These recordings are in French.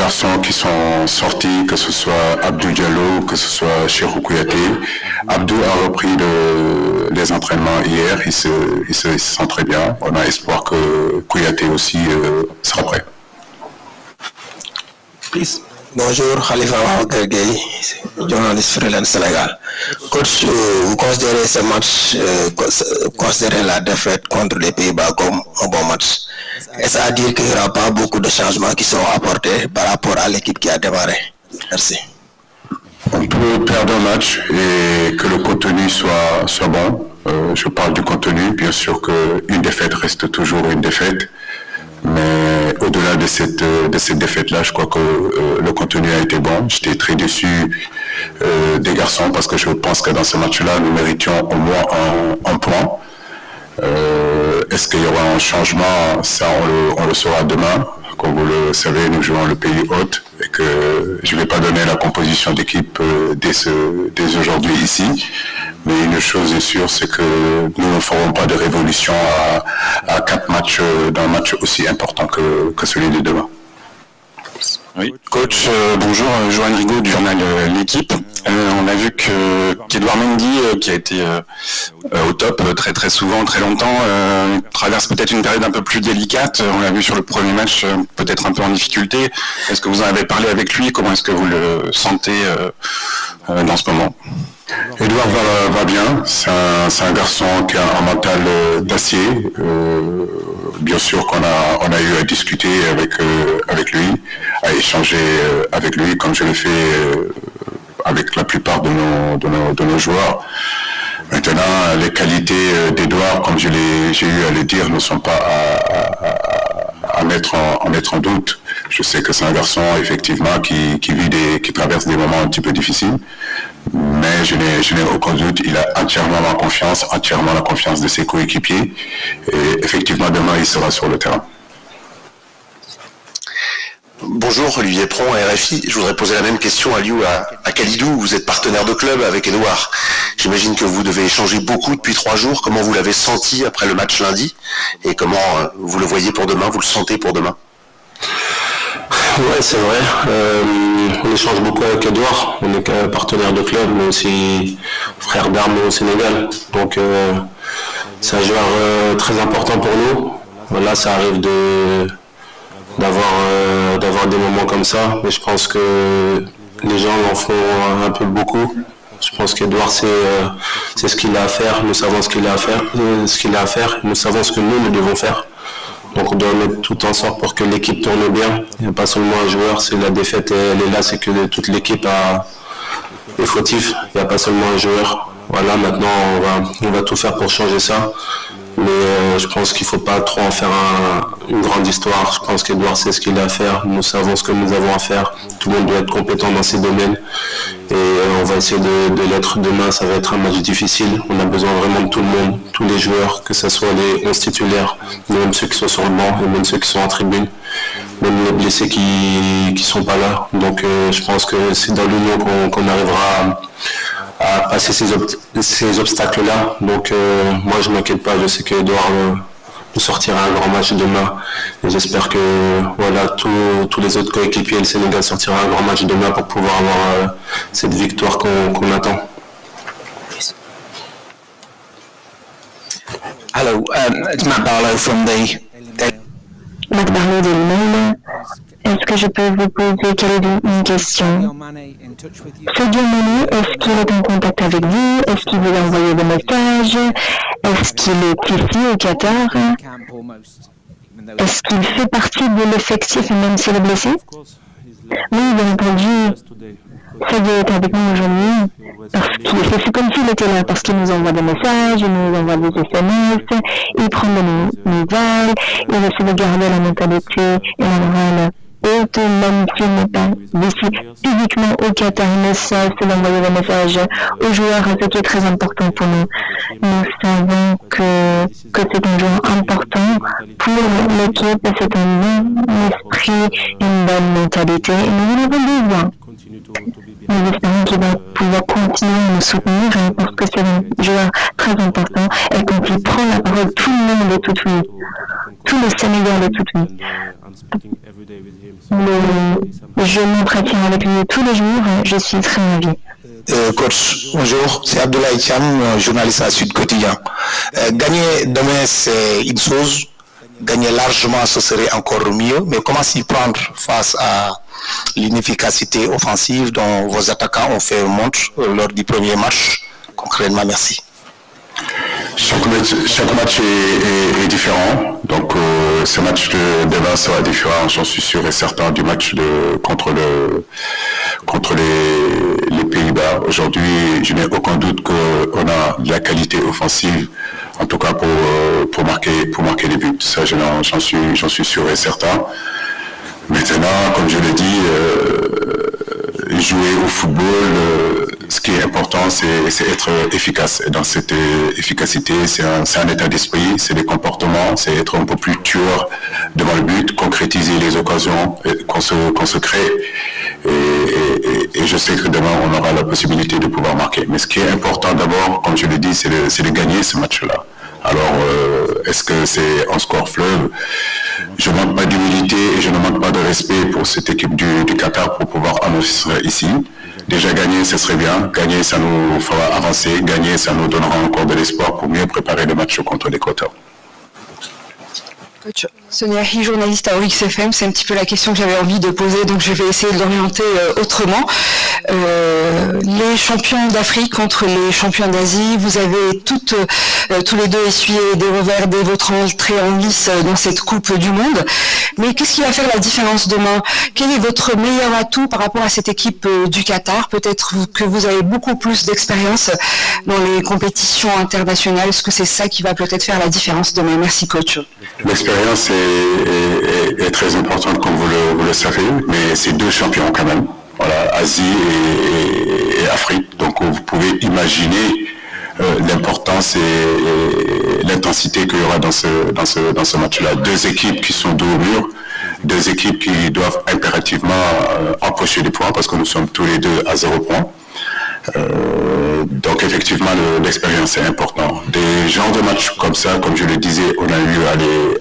garçons qui sont sortis, que ce soit Abdou Diallo, que ce soit Cheikhou Kouyaté. Abdou a repris les entraînements hier, il se sent très bien. On a espoir que Kouyaté aussi sera prêt. Please. Bonjour, Khalifa Gueye, journaliste freelance Sénégal. Coach, vous considérez ce match, considérez la défaite contre les Pays-Bas comme un bon match. Est-ce à dire qu'il n'y aura pas beaucoup de changements qui seront apportés par rapport à l'équipe qui a démarré? Merci. On peut perdre un match et que le contenu soit bon. Je parle du contenu, bien sûr qu'une défaite reste toujours une défaite. Mais au-delà de cette défaite-là, je crois que le contenu a été bon. J'étais très déçu des garçons parce que je pense que dans ce match-là, nous méritions au moins un point. Est-ce qu'il y aura un changement? Ça, on le saura demain. Comme vous le savez, nous jouons le pays hôte et que je ne vais pas donner la composition d'équipe dès aujourd'hui ici. Mais une chose est sûre, c'est que nous ne ferons pas de révolution à 4 matchs d'un match aussi important que celui de demain. Oui, coach, bonjour, Johan Rigaud du journal L'Équipe. On a vu qu'Edouard Mendy, qui a été au top très très souvent, très longtemps, traverse peut-être une période un peu plus délicate. On l'a vu sur le premier match, peut-être un peu en difficulté. Est-ce que vous en avez parlé avec lui? Comment est-ce que vous le sentez dans ce moment? Edouard va bien, c'est un garçon qui a un mental d'acier. Bien sûr qu'on a eu à discuter avec lui, à échanger avec lui, comme je le fais avec la plupart de nos joueurs. Maintenant, les qualités d'Edouard, comme j'ai eu à le dire, ne sont pas à mettre en doute. Je sais que c'est un garçon, effectivement, qui traverse des moments un petit peu difficiles. Mais je n'ai aucun doute, il a entièrement la confiance de ses coéquipiers. Et effectivement, demain, il sera sur le terrain. Bonjour, Olivier Pron, RFI. Je voudrais poser la même question à Kalidou. Vous êtes partenaire de club avec Edouard. J'imagine que vous devez échanger beaucoup depuis 3 jours. Comment vous l'avez senti après le match lundi? Et comment vous le voyez pour demain? Vous le sentez pour demain? Ouais, c'est vrai. On échange beaucoup avec Edouard. On est partenaire de club, mais aussi frère d'armes au Sénégal. Donc, c'est un joueur très important pour nous. Voilà, ça arrive d'avoir des moments comme ça. Mais je pense que les gens en font un peu beaucoup. Je pense qu'Edouard, c'est ce qu'il a à faire. Nous savons ce qu'il a à faire. Nous savons ce que nous devons faire. Donc on doit mettre tout en sorte pour que l'équipe tourne bien. Il n'y a pas seulement un joueur, c'est la défaite, elle est là, c'est que toute l'équipe est fautive. Il n'y a pas seulement un joueur. Voilà, maintenant on va tout faire pour changer ça. Mais je pense qu'il ne faut pas trop en faire une grande histoire. Je pense qu'Edouard sait ce qu'il a à faire. Nous savons ce que nous avons à faire. Tout le monde doit être compétent dans ses domaines. Et on va essayer de l'être demain. Ça va être un match difficile. On a besoin vraiment de tout le monde, tous les joueurs, que ce soit les 11 titulaires, même ceux qui sont sur le banc et même ceux qui sont en tribune, même les blessés qui ne sont pas là. Donc je pense que c'est dans l'union qu'on arrivera à passer ces obstacles-là. Donc moi je ne m'inquiète pas, je sais qu'Edouard nous sortira un grand match demain. Et j'espère que voilà, tous les autres coéquipiers, le Sénégal sortira un grand match demain pour pouvoir avoir cette victoire qu'on attend. Hello, it's Matt Barlow from the... Matt Barlow de l'Email. Est-ce que je peux vous poser une question? Sadio Mané, est-ce qu'il est en contact avec vous? Est-ce qu'il vous a envoyé des messages? Est-ce qu'il est ici au Qatar? Est-ce qu'il fait partie de l'effectif même s'il est blessé? Oui, bien entendu. Sadio est avec nous aujourd'hui. C'est comme s'il était là parce qu'il nous envoie des messages, il nous envoie des SMS, il prend des nouvelles, il essaie de garder la mentalité et la morale haute, même s'il n'est pas ici physiquement au Qatar, mais ça, c'est d'envoyer des messages aux joueurs, ce qui est très important pour nous. Nous savons que c'est un joueur important pour l'équipe, c'est un bon esprit, une bonne mentalité, et nous en avons besoin. Nous espérons qu'il va pouvoir continuer à nous soutenir parce que c'est un joueur très important et quand il prend la parole, tout le monde est tout oui. Tout le Sénégal est tout oui. Je m'entretiens avec lui tous les jours. Je suis très ravie. Coach, bonjour, c'est Abdoulaye Cham, journaliste à Sud Quotidien. Gagner demain, c'est une chose. Gagner largement, ce serait encore mieux. Mais comment s'y prendre face à l'inefficacité offensive dont vos attaquants ont fait montre lors du premier match? Concrètement, merci. Chaque match est différent, donc ce match de demain sera différent, j'en suis sûr et certain, du match contre les Pays-Bas. Aujourd'hui, je n'ai aucun doute qu'on a de la qualité offensive, en tout cas pour marquer les buts. Ça, j'en suis sûr et certain. Maintenant, comme je l'ai dit, jouer au football, ce qui est important, c'est être efficace. Et dans cette efficacité, c'est un état d'esprit, c'est des comportements, c'est être un peu plus tueur devant le but, concrétiser les occasions qu'on se crée. Et je sais que demain, on aura la possibilité de pouvoir marquer. Mais ce qui est important d'abord, comme je l'ai dit, c'est de gagner ce match-là. Alors, est-ce que c'est un score fleuve? Je ne manque pas d'humilité et je ne manque pas de respect pour cette équipe du Qatar pour pouvoir annoncer ici. Déjà gagner, ce serait bien. Gagner, ça nous fera avancer. Gagner, ça nous donnera encore de l'espoir pour mieux préparer le match contre l'Équateur. Coach Sonia Hi, journaliste à OXFM, c'est un petit peu la question que j'avais envie de poser, donc je vais essayer de l'orienter autrement. Les champions d'Afrique contre les champions d'Asie, vous avez tous les deux essuyé des revers dès votre entrée en lice dans cette Coupe du Monde. Mais qu'est-ce qui va faire la différence demain? Quel est votre meilleur atout par rapport à cette équipe du Qatar? Peut-être que vous avez beaucoup plus d'expérience dans les compétitions internationales. Est-ce que c'est ça qui va peut-être faire la différence demain? Merci coach. L'expérience est très importante, comme vous le savez, mais c'est deux champions quand même. Voilà, Asie et Afrique. Donc vous pouvez imaginer l'importance et l'intensité qu'il y aura dans ce match-là. Deux équipes qui sont dos au mur, deux équipes qui doivent impérativement empocher des points parce que nous sommes tous les deux à 0 point. Donc effectivement l'expérience est importante. Des genres de matchs comme ça, comme je le disais, on a eu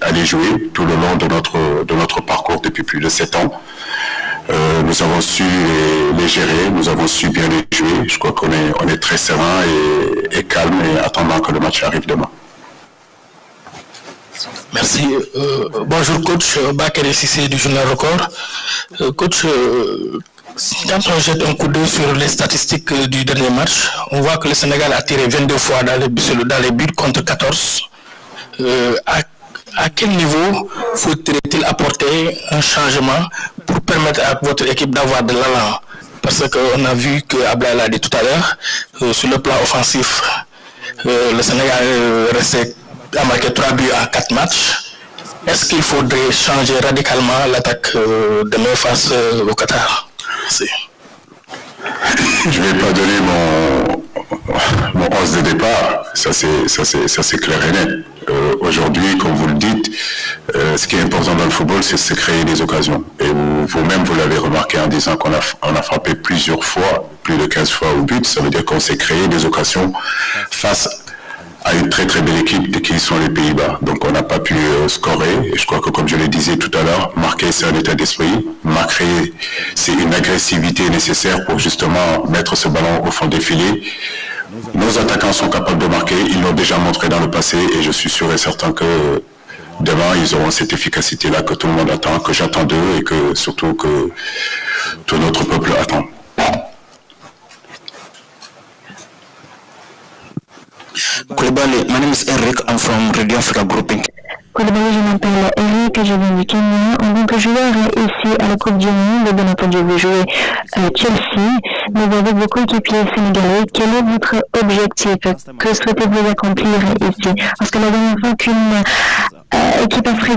à les jouer tout le long de notre parcours depuis plus de 7 ans. Nous avons su les gérer, nous avons su bien les jouer. Je crois qu'on est très serein et calme et attendant que le match arrive demain. Merci. Bonjour coach, Bakary Cissé du Journal Record. Coach, quand on jette un coup d'œil sur les statistiques du dernier match, on voit que le Sénégal a tiré 22 fois dans les buts contre 14. À quel niveau faut-il apporter un changement pour permettre à votre équipe d'avoir de l'allant? Parce qu'on a vu que Ablaye l'a dit tout à l'heure, sur le plan offensif, le Sénégal a marqué 3 buts en 4 matchs. Est-ce qu'il faudrait changer radicalement l'attaque demain face au Qatar? Merci. Je ne vais pas donner mon 11 de départ, ça c'est clair et net. Aujourd'hui, comme vous le dites, ce qui est important dans le football, c'est de se créer des occasions. Et vous-même, vous l'avez remarqué en disant qu'on a frappé plusieurs fois, plus de 15 fois au but. Ça veut dire qu'on s'est créé des occasions face à une très très belle équipe qui sont les Pays-Bas. Donc on n'a pas pu scorer. Et je crois que comme je le disais tout à l'heure, marquer c'est un état d'esprit. Marquer c'est une agressivité nécessaire pour justement mettre ce ballon au fond des filets. Nos attaquants sont capables de marquer, ils l'ont déjà montré dans le passé et je suis sûr et certain que demain ils auront cette efficacité-là que tout le monde attend, que j'attends d'eux et que surtout que tout notre peuple attend. Koulibaly, my name is Eric, I'm from Radio Africa Grouping. Koulibaly, je m'appelle Eric, je viens du Kenya. En tant que joueur ici à la Coupe du Monde, bien entendu, vous jouez Chelsea, mais avec vos coéquipiers sénégalais, quel est votre objectif? Que souhaitez-vous accomplir ici? Parce que la dernière fois qu'une équipe africaine